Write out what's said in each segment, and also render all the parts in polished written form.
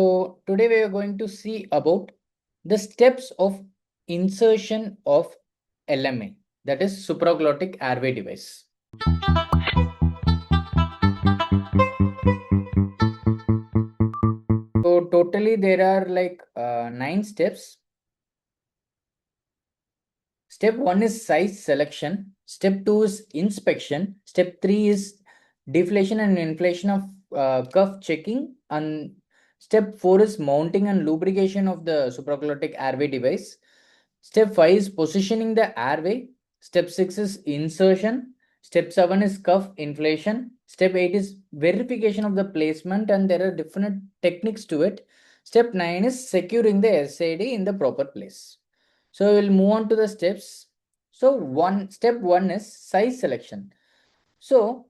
So today we are going to see about the steps of insertion of LMA, that is supraglottic airway device. So totally there are like 9 steps. Step 1 is size selection. Step 2 is inspection. Step 3 is deflation and inflation of cuff checking. And step 4 is mounting and lubrication of the supraglottic airway device. Step 5 is positioning the airway. Step 6 is insertion. Step 7 is cuff inflation. Step 8 is verification of the placement, and there are different techniques to it. Step 9 is securing the SID in the proper place. So we'll move on to the steps. So step 1 is size selection. So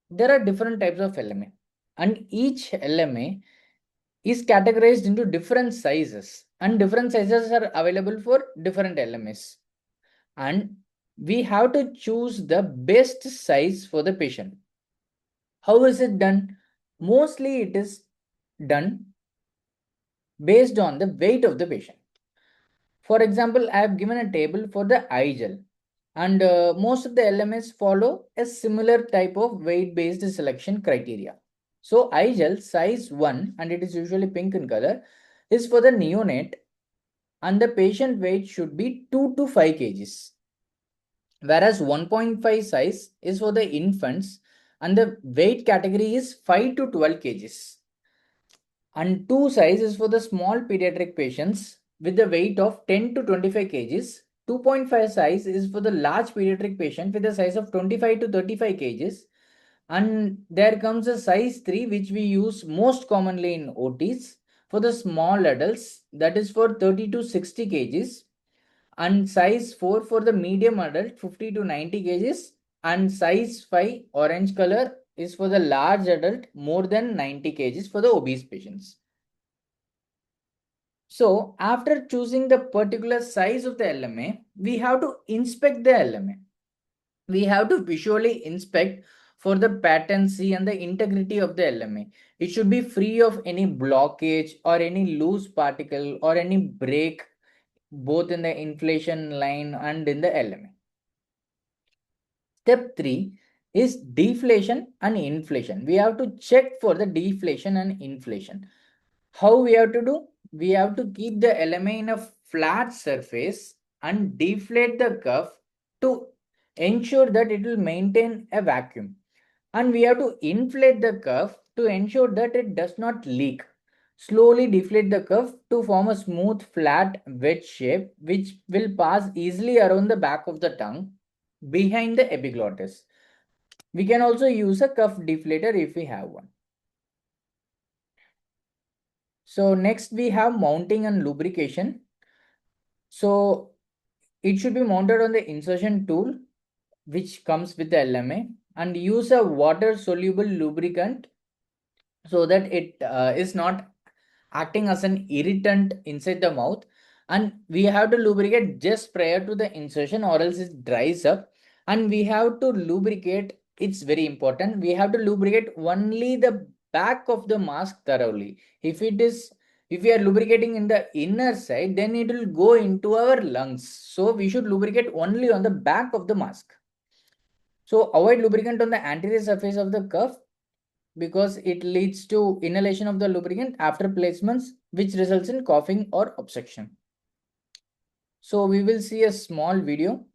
there are different types of LMA, and each LMA is categorized into different sizes, and different sizes are available for different LMAs, and we have to choose the best size for the patient. How is it done? Mostly it is done based on the weight of the patient. For example, I have given a table for the eye gel, and most of the LMS follow a similar type of weight based selection criteria. So eye gel size 1, and it is usually pink in color, is for the neonate, and the patient weight should be 2 to 5 kgs. Whereas 1.5 size is for the infants, and the weight category is 5 to 12 kgs. And 2 size is for the small pediatric patients with the weight of 10 to 25 kgs. 2.5 size is for the large pediatric patient with a size of 25 to 35 kgs. And there comes a size 3, which we use most commonly in OTs for the small adults, that is for 30 to 60 kgs. And size 4 for the medium adult, 50 to 90 kgs. And size 5 orange color is for the large adult, more than 90 kgs for the obese patients. So after choosing the particular size of the LMA, we have to inspect the LMA. We have to visually inspect for the patency and the integrity of the LMA. It should be free of any blockage or any loose particle or any break, both in the inflation line and in the LMA. Step 3 is deflation and inflation. We have to check for the deflation and inflation. How we have to do? We have to keep the LMA in a flat surface and deflate the cuff to ensure that it will maintain a vacuum. And we have to inflate the cuff to ensure that it does not leak. Slowly deflate the cuff to form a smooth, flat, wedge shape, which will pass easily around the back of the tongue behind the epiglottis. We can also use a cuff deflator if we have one. So next we have mounting and lubrication. So it should be mounted on the insertion tool, which comes with the LMA, and use a water soluble lubricant so that it is not acting as an irritant inside the mouth. And we have to lubricate just prior to the insertion, or else it dries up. And we have to lubricate, it's very important, we have to lubricate only the back of the mask thoroughly. If we are lubricating in the inner side, then it will go into our lungs. So we should lubricate only on the back of the mask. So avoid lubricant on the anterior surface of the cuff, because it leads to inhalation of the lubricant after placements, which results in coughing or obstruction. So we will see a small video.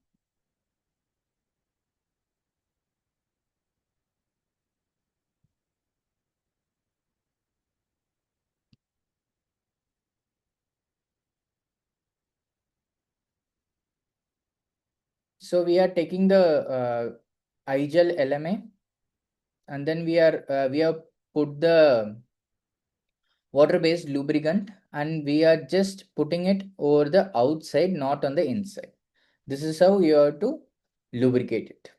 So we are taking the iGel LMA, and then we have put the water-based lubricant, and we are just putting it over the outside, not on the inside. This is how you have to lubricate it.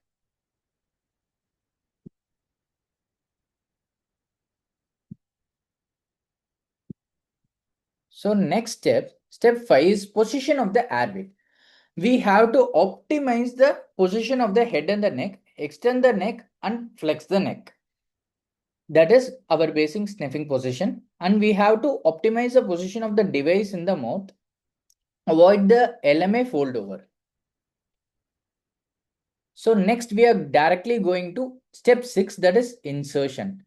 So next step 5 is position of the airway. We have to optimize the position of the head and the neck, extend the neck and flex the neck. That is our basic sniffing position. And we have to optimize the position of the device in the mouth. Avoid the LMA fold over. So next we are directly going to step 6, that is insertion.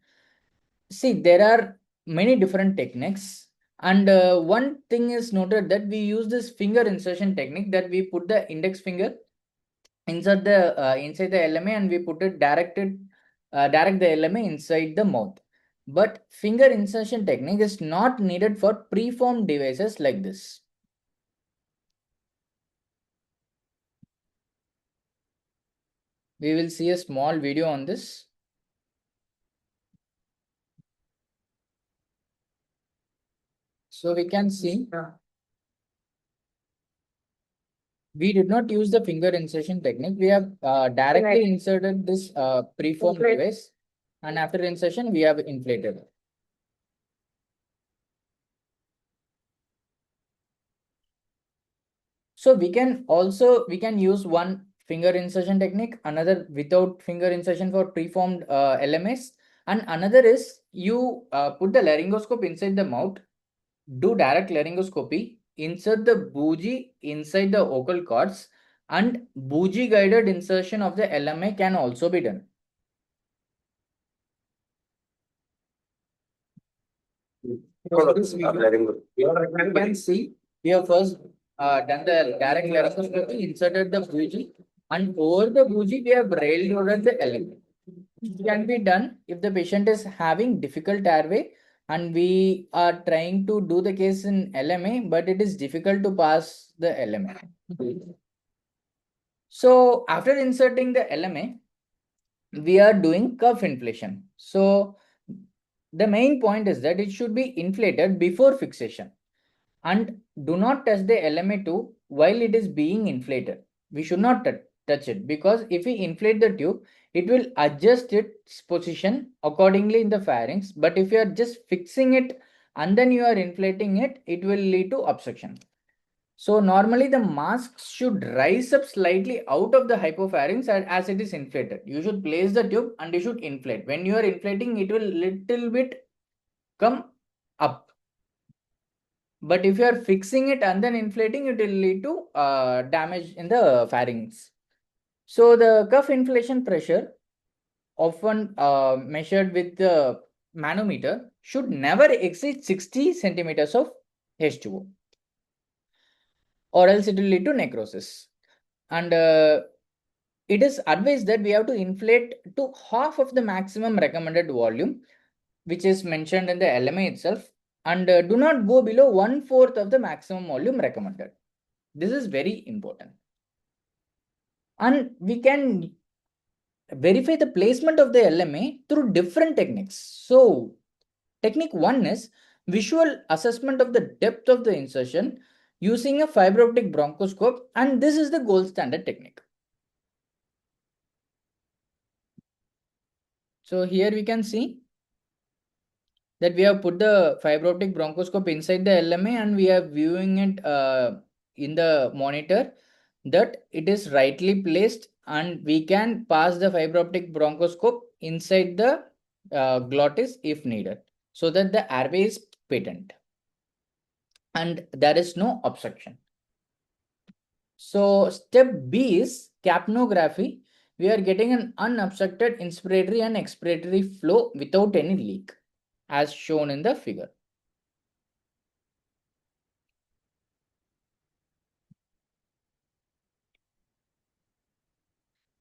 See, there are many different techniques, and one thing is noted that we use this finger insertion technique, that we put the index finger inside the LMA and we put it direct the LMA inside the mouth. But finger insertion technique is not needed for preformed devices like this. We will see a small video on this. So we can see we did not use the finger insertion technique. We have directly inserted this preformed device, and after insertion we have inflated. So we can use one finger insertion technique, another without finger insertion for preformed LMS, and another is you put the laryngoscope inside the mouth, do direct laryngoscopy, insert the bougie inside the vocal cords, and bougie guided insertion of the LMA can also be done. For this video, you can see we have first done the direct laryngoscopy, inserted the bougie, and over the bougie we have railroaded the LMA. It can be done if the patient is having difficult airway and we are trying to do the case in LMA, but it is difficult to pass the LMA. So after inserting the LMA, we are doing cuff inflation. So the main point is that it should be inflated before fixation, and do not touch the LMA2 while it is being inflated. We should not touch it, because if we inflate the tube, it will adjust its position accordingly in the pharynx. But if you are just fixing it and then you are inflating it, it will lead to obstruction. So normally the mask should rise up slightly out of the hypopharynx as it is inflated. You should place the tube and you should inflate. When you are inflating, it will little bit come up. But if you are fixing it and then inflating, it will lead to damage in the pharynx. So the cuff inflation pressure, often measured with the manometer, should never exceed 60 centimeters of H2O, or else it will lead to necrosis. And it is advised that we have to inflate to half of the maximum recommended volume, which is mentioned in the LMA itself, and do not go below 1/4 of the maximum volume recommended. This is very important. And we can verify the placement of the LMA through different techniques. So technique 1 is visual assessment of the depth of the insertion using a fiber optic bronchoscope, and this is the gold standard technique. So here we can see that we have put the fiber optic bronchoscope inside the LMA and we are viewing it in the monitor that it is rightly placed, and we can pass the fiber optic bronchoscope inside the glottis if needed, so that the airway is patent and there is no obstruction. So step B is capnography. We are getting an unobstructed inspiratory and expiratory flow without any leak, as shown in the figure.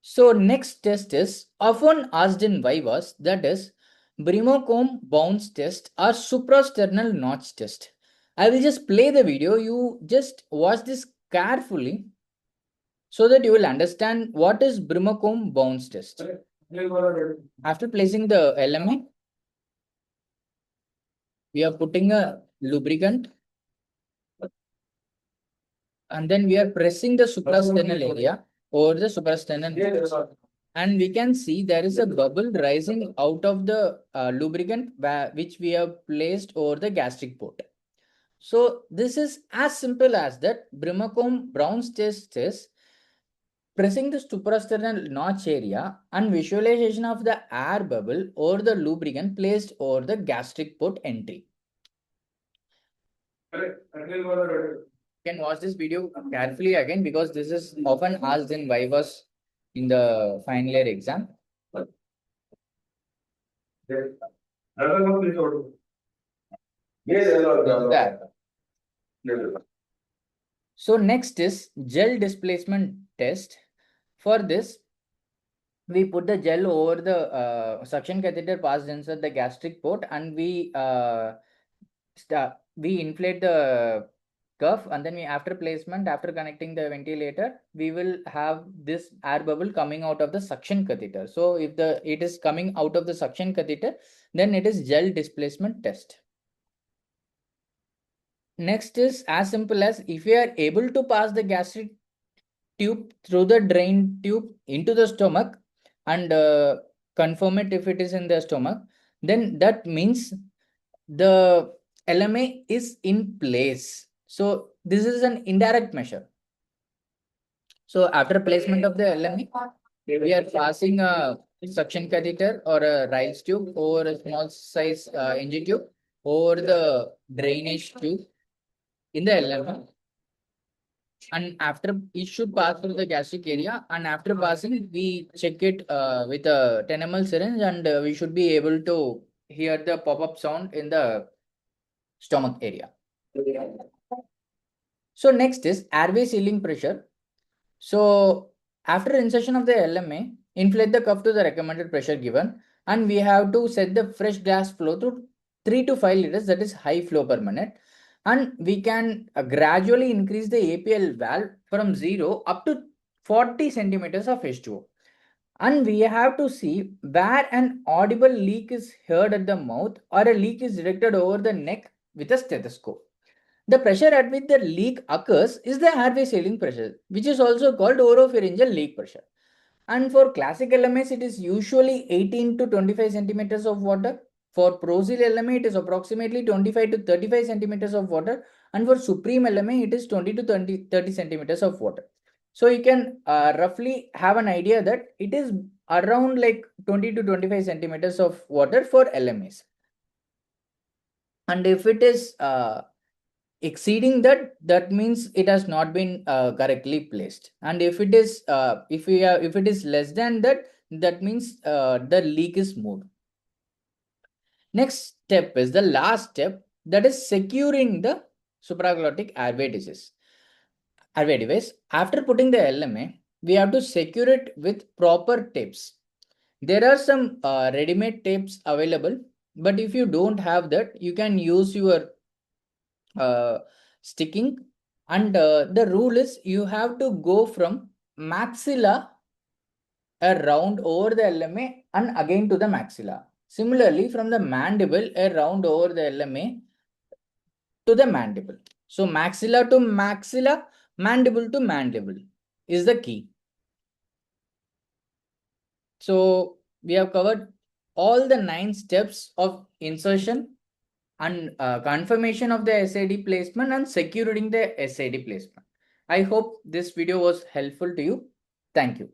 So next test is often asked in vivas, that is Brimocombe bounce test or suprasternal notch test. I will just play the video. You just watch this carefully so that you will understand what is Brimocombe bounce test. After placing the LMA, we are putting a lubricant and then we are pressing the suprasternal area over the suprasternal. And we can see there is a bubble rising out of the lubricant which we have placed over the gastric port. So this is as simple as that. Brimacombe Brown's test is pressing the suprasternal notch area and visualization of the air bubble over the lubricant placed over the gastric port entry. You can watch this video carefully again because this is often asked in Vivas in the final year exam. That. So next is gel displacement test. For this, we put the gel over the suction catheter passed inside the gastric port, and we inflate the cuff, and then after placement, after connecting the ventilator, we will have this air bubble coming out of the suction catheter. So if it is coming out of the suction catheter, then it is gel displacement test. Next is as simple as if we are able to pass the gastric tube through the drain tube into the stomach and confirm it if it is in the stomach, then that means the LMA is in place. So this is an indirect measure. So after placement of the LMA, we are passing a suction catheter or a Riles tube over a small size NG tube over the drainage tube in the LMA. And after it should pass through the gastric area, and after passing, we check it with a 10 ml syringe, and we should be able to hear the pop-up sound in the stomach area. So next is airway sealing pressure. So after insertion of the LMA, inflate the cuff to the recommended pressure given, and we have to set the fresh gas flow through 3 to 5 liters, that is high flow per minute. And we can gradually increase the APL valve from 0 up to 40 centimeters of H2O. And we have to see where an audible leak is heard at the mouth or a leak is detected over the neck with a stethoscope. The pressure at which the leak occurs is the airway sealing pressure, which is also called oropharyngeal leak pressure. And for classic LMS, it is usually 18 to 25 centimeters of water. For ProSeal LMA, it is approximately 25 to 35 centimeters of water. And for Supreme LMA, it is 20 to 30 centimeters of water. So you can roughly have an idea that it is around like 20 to 25 centimeters of water for LMAs. And if it is exceeding that, that means it has not been correctly placed. And if it is if it is less than that, that means the leak is moved. Next step is the last step, that is securing the supraglottic airway device. After putting the LMA, we have to secure it with proper tapes. There are some ready-made tapes available, but if you don't have that, you can use your sticking. And the rule is you have to go from maxilla around over the LMA and again to the maxilla. Similarly, from the mandible around over the LMA to the mandible. So maxilla to maxilla, mandible to mandible is the key. So we have covered all the 9 steps of insertion and confirmation of the SID placement and securing the SID placement. I hope this video was helpful to you. Thank you.